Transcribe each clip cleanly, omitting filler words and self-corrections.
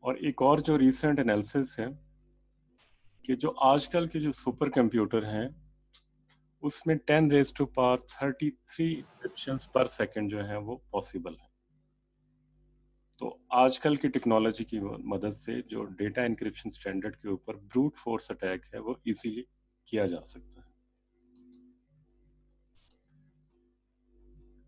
और एक और जो रीसेंट एनालिसिस है कि जो आजकल के जो सुपर कंप्यूटर हैं उसमें 10 रेज टू पावर 33 इंक्रिप्शंस पर सेकंड जो है वो पॉसिबल है। तो आजकल की टेक्नोलॉजी की मदद से जो डेटा इंक्रिप्शन स्टैंडर्ड के ऊपर ब्रूट फोर्स अटैक है वो इजीली किया जा सकता है।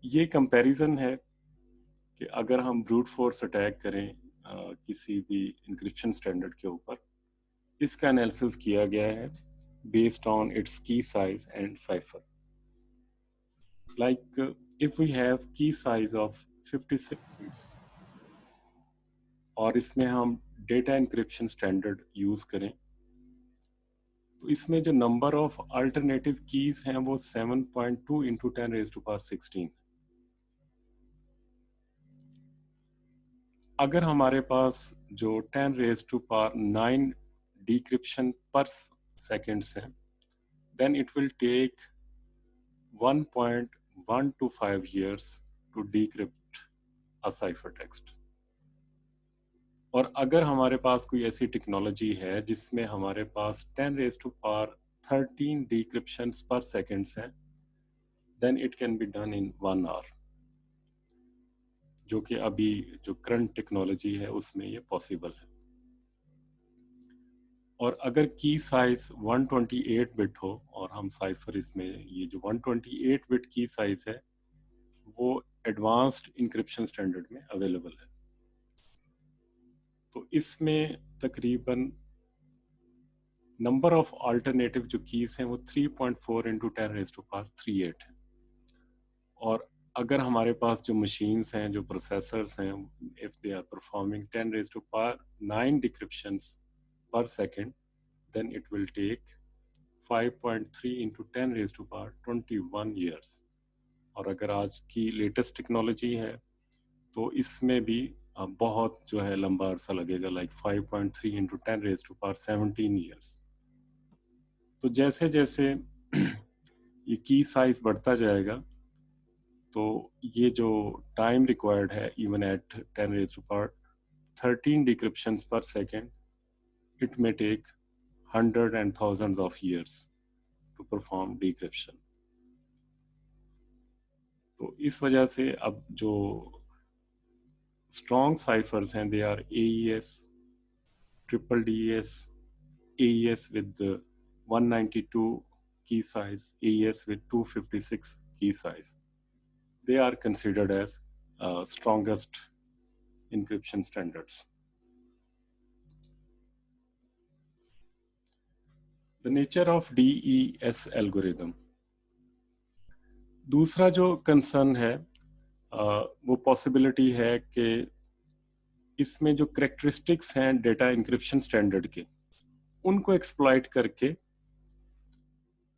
ये कंपैरिजन है कि अगर हम ब्रूट फोर्स अटैक करें किसी भी इंक्रिप्शन स्टैंडर्ड के ऊपर, इसका एनालिसिस किया गया है based on its key size and cipher. Like if we have key size of 56 bits और इसमें हम डेटा इंक्रिप्शन स्टैंडर्ड यूज करें तो इसमें जो नंबर ऑफ अल्टरनेटिव कीज हैं वो 7.2 इंटू 10 रेज टू पावर 16। अगर हमारे पास जो 10 रेज टू पावर 9 डिक्रिप्शन पर सेकेंड्स हैं then it will take 1.125 years to decrypt a ciphertext। और अगर हमारे पास कोई ऐसी टेक्नोलॉजी है जिसमें हमारे पास 10 रेज टू पावर 13 डिक्रिप्शंस पर सेकेंड्स हैं then it can be done in 1 hour, जो कि अभी जो करंट टेक्नोलॉजी है उसमें ये पॉसिबल है। और अगर की साइज 128 बिट हो और हम साइफर इसमें ये जो 128 बिट की साइज है वो एडवांस्ड इंक्रिप्शन स्टैंडर्ड में अवेलेबल है। तो इसमें तकरीबन नंबर ऑफ अल्टरनेटिव जो कीज हैं वो 3.4 इंटू 10 रेज टू पावर 38 है। और अगर हमारे पास जो मशीन्स हैं, जो प्रोसेसर्स हैं, if they are performing 10 raise to power 9 decryptions per second then it will take 5.3 into 10 raised to power 21 years। और अगर आज की लेटेस्ट टेक्नोलॉजी है तो इसमें भी बहुत जो है लंबा अरसा लगेगा, like 5.3 into 10 raised to power 17 years। तो जैसे जैसे ये की साइज बढ़ता जाएगा तो ये जो टाइम रिक्वायर्ड है even at 10 raised to power 13 decryptions per second, it may take hundreds and thousands of years to perform decryption। तो इस वजह से अब जो स्ट्रॉन्ग साइफर्स हैं they are AES, triple DES, AES with 192 key size, AES with 256 key size। They are considered as strongest encryption standards। The nature of DES algorithm। दूसरा जो concern है वो पॉसिबिलिटी है कि इसमें जो करेक्टरिस्टिक्स हैं डेटा इंक्रिप्शन स्टैंडर्ड के उनको एक्सप्लॉइट करके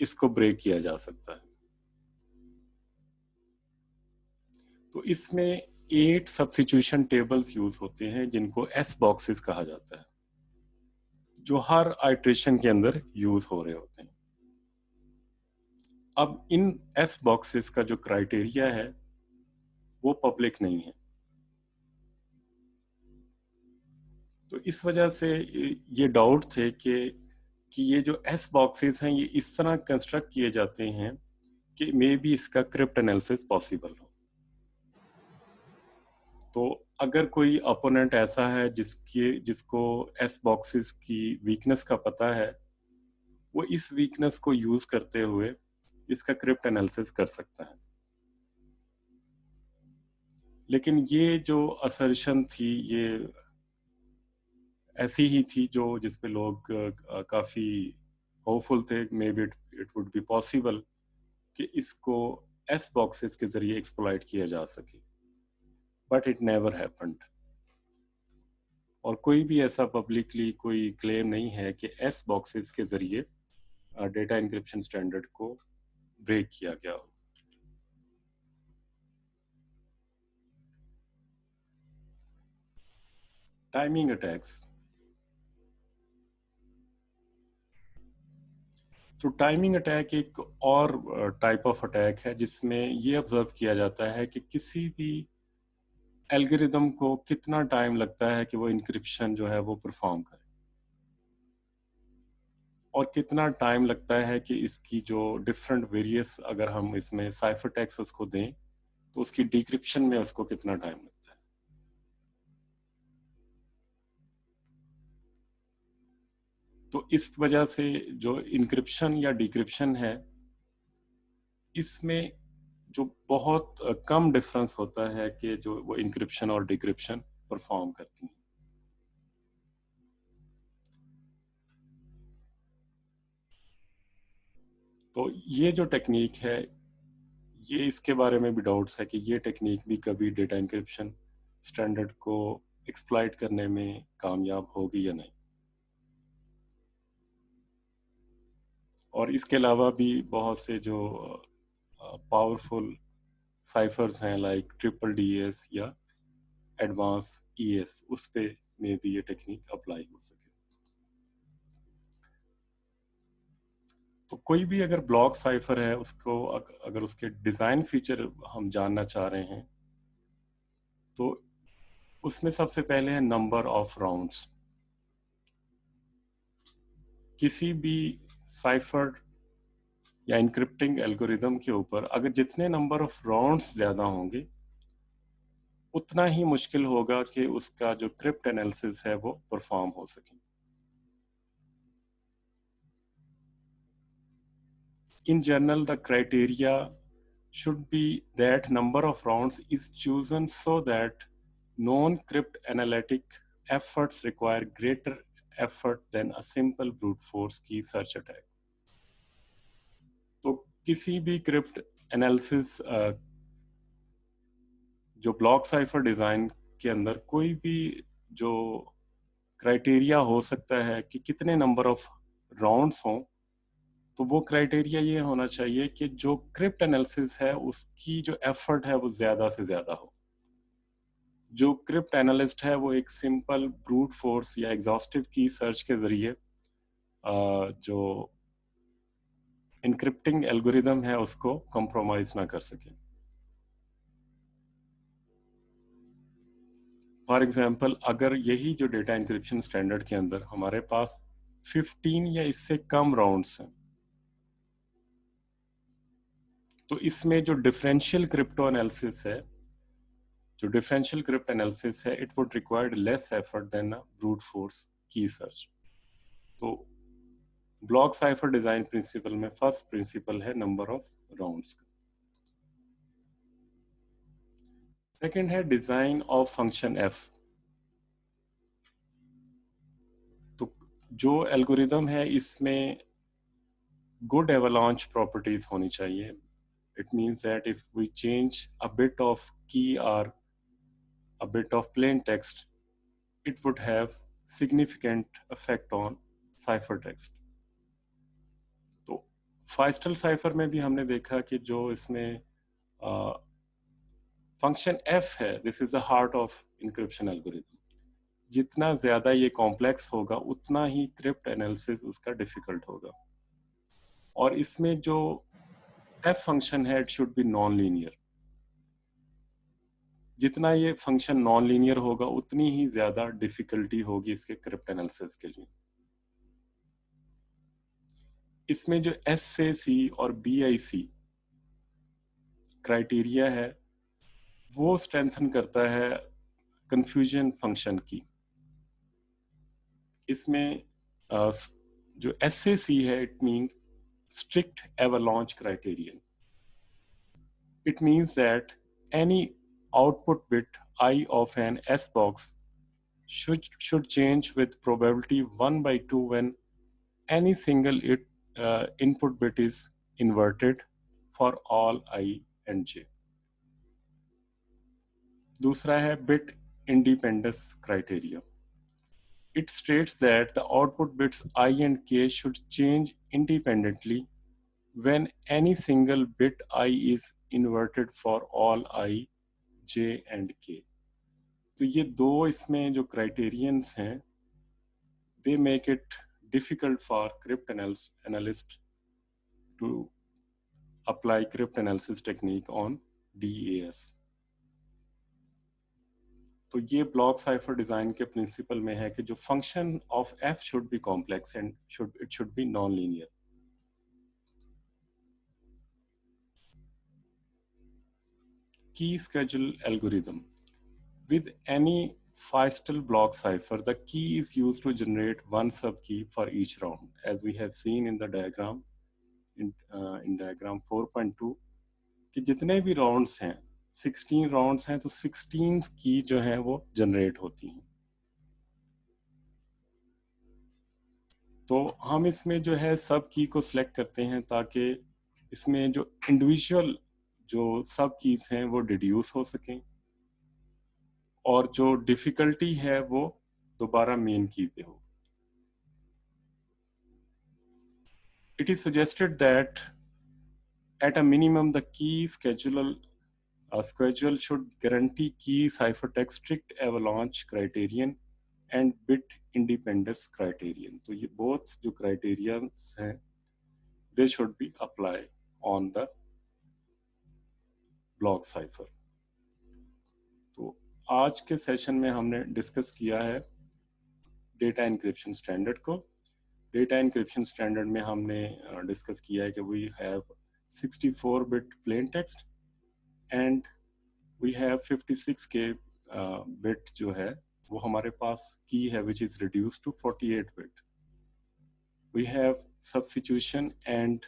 इसको ब्रेक किया जा सकता है। तो इसमें 8 सब्स्टिट्यूशन टेबल्स यूज होते हैं जिनको एस बॉक्सेस कहा जाता है, जो हर आइट्रेशन के अंदर यूज हो रहे होते हैं। अब इन एस बॉक्सेस का जो क्राइटेरिया है वो पब्लिक नहीं है, तो इस वजह से ये डाउट थे कि ये जो एस बॉक्सेस हैं ये इस तरह कंस्ट्रक्ट किए जाते हैं कि मे बी इसका क्रिप्ट एनालिसिस पॉसिबल हो। तो अगर कोई अपोनेंट ऐसा है जिसको एस बॉक्सेस की वीकनेस का पता है, वो इस वीकनेस को यूज करते हुए इसका क्रिप्ट एनालिसिस कर सकता है। लेकिन ये जो असर्शन थी ये ऐसी ही थी जो जिसपे लोग काफी होपफुल थे, may be it would be possible कि इसको एस बॉक्सेस के जरिए एक्सप्लॉइट किया जा सके, बट इट नेवर हैपेंड। और कोई भी ऐसा पब्लिकली कोई क्लेम नहीं है कि एस बॉक्सेस के जरिए डेटा इंक्रिप्शन स्टैंडर्ड को ब्रेक किया गया हो। Timing attacks. तो टाइमिंग अटैक एक और टाइप ऑफ अटैक है जिसमें ये ऑब्जर्व किया जाता है कि किसी भी एल्गोरिदम को कितना टाइम लगता है कि वो इंक्रिप्शन जो है वो परफॉर्म करे, और कितना टाइम लगता है कि इसकी जो डिफरेंट वेरियस, अगर हम इसमें साइफर टेक्स्ट उसको दें तो उसकी डिक्रिप्शन में उसको कितना टाइम लगता है। तो इस वजह से जो इंक्रिप्शन या डिक्रिप्शन है, इसमें जो बहुत कम डिफरेंस होता है कि जो वो इंक्रिप्शन और डिक्रिप्शन परफॉर्म करती हैं। तो ये जो टेक्निक है, ये इसके बारे में भी डाउट्स है कि ये टेक्निक भी कभी डेटा इंक्रिप्शन स्टैंडर्ड को एक्सप्लॉइट करने में कामयाब होगी या नहीं। और इसके अलावा भी बहुत से जो पावरफुल साइफर्स हैं लाइक ट्रिपल डीएस या एडवांस ईएस, उस पे में भी ये टेक्निक अप्लाई हो सके। तो कोई भी अगर ब्लॉक साइफर है, उसको अगर उसके डिज़ाइन फीचर हम जानना चाह रहे हैं, तो उसमें सबसे पहले है नंबर ऑफ राउंड्स। किसी भी साइफर या इनक्रिप्टिंग एल्गोरिदम के ऊपर अगर जितने नंबर ऑफ राउंड्स ज़्यादा होंगे, उतना ही मुश्किल होगा कि उसका जो क्रिप्ट एनालिसिस है वो परफॉर्म हो सके। In general, the criteria should be that number of rounds is chosen so that non-crypt analytic efforts require greater effort than a simple brute force key search attack. तो किसी भी crypt analysis जो block cipher design के अंदर कोई भी जो criteria हो सकता है कि कितने नंबर ऑफ राउंड्स हों, तो वो क्राइटेरिया ये होना चाहिए कि जो क्रिप्ट एनालिसिस है उसकी जो एफर्ट है वो ज़्यादा से ज़्यादा हो। जो क्रिप्ट एनालिस्ट है वो एक सिंपल ब्रूट फोर्स या एग्जॉस्टिव की सर्च के ज़रिए जो इनक्रिप्टिंग एल्गोरिदम है उसको कॉम्प्रोमाइज़ ना कर सके। फॉर एग्जांपल, अगर यही जो डेटा इंक्रिप्शन स्टैंडर्ड के अंदर हमारे पास 15 या इससे कम राउंड्स हैं, तो इसमें जो डिफरेंशियल क्रिप्टो एनालिसिस है, जो डिफरेंशियल क्रिप्ट एनालिसिस है, it would required less effort than a brute force key search. तो ब्लॉक साइफर डिजाइन प्रिंसिपल में फर्स्ट प्रिंसिपल है नंबर ऑफ राउंड्स का। सेकंड है डिजाइन ऑफ फंक्शन एफ। तो जो एल्गोरिदम है इसमें गुड एवलांच प्रॉपर्टीज होनी चाहिए। It means that if we change a bit of key और a bit of plain text, it would have significant effect on ciphertext. तो फाइस्टल cipher में भी हमने देखा कि जो इसमें फंक्शन एफ है, this is the heart of encryption algorithm. जितना ज्यादा ये कॉम्प्लेक्स होगा उतना ही क्रिप्ट एनालिसिस उसका डिफिकल्ट होगा। और इसमें जो एफ फंक्शन है, it should be non linear. जितना ये फंक्शन नॉन लीनियर होगा उतनी ही ज्यादा डिफिकल्टी होगी इसके क्रिप्ट एनालिसिस के लिए। इसमें जो एस से सी और बी आई सी क्राइटेरिया है वो स्ट्रेंथन करता है कंफ्यूजन फंक्शन की। इसमें जो एस से सी है, it mean strict avalanche criterion. It means that any output bit I of an S box should change with probability 1 by 2 when any single input bit is inverted for all I and J. दूसरा है bit independence criteria. It states that the output bits I and K should change independently when any single bit I is inverted for all I, J and K. तो ये दो इसमें जो criterions हैं, they make it difficult for crypt analyst to apply crypt analysis technique on DAS. तो ये block cipher design के principal में है कि जो function of F should be complex and it should be non linear. Key schedule algorithm. With any Feistel block cipher, the key is used to generate one subkey for each round, as we have seen in the diagram, in diagram 4.2, कि जितने भी rounds हैं, 16 rounds हैं, तो 16 की जो हैं वो generate होती हैं. तो हम इसमें जो है सब की को select करते हैं ताकि इसमें जो individual जो सब कीज हैं वो deduce हो सकें और जो डिफिकल्टी है वो दोबारा मेन की पे हो. It is suggested that at a minimum the key schedule should guarantee key ciphertext strict avalanche criterion and bit independence criterion. तो ये both जो criterions हैं they should be applied on the block cipher. तो आज के session में हमने discuss किया है डेटा एनक्रिप्शन स्टैंडर्ड को. डेटा एनक्रिप्शन स्टैंडर्ड में हमने डिस्कस किया है कि we have 64 bit plain text and we have 56 के बिट जो है वो हमारे पास की है which is reduced to 48 bit. We have substitution and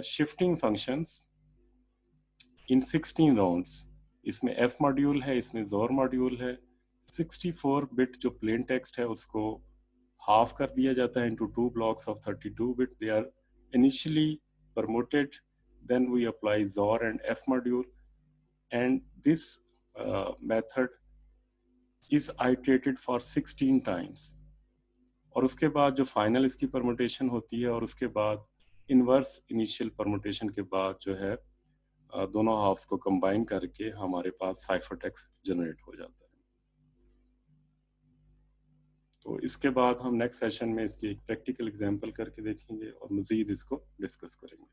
shifting functions in 16 rounds. इसमें एफ मॉड्यूल है, इसमें जोर मॉड्यूल है. 64 बिट जो प्लेन टेक्स्ट है उसको half कर दिया जाता है into two blocks of 32 bit. They are initially permuted, then we apply XOR and F module, and this method is iterated for 16 times. और उसके बाद जो फाइनल इसकी परमुटेशन होती है और उसके बाद इनवर्स इनिशियल परमुटेशन के बाद जो है दोनों हाफ्स को कंबाइन करके हमारे पास साइफर टेक्स्ट जनरेट हो जाता है. तो इसके बाद हम नेक्स्ट सेशन में इसकी एक प्रैक्टिकल एग्जांपल करके देखेंगे और मज़ीद इसको डिस्कस करेंगे.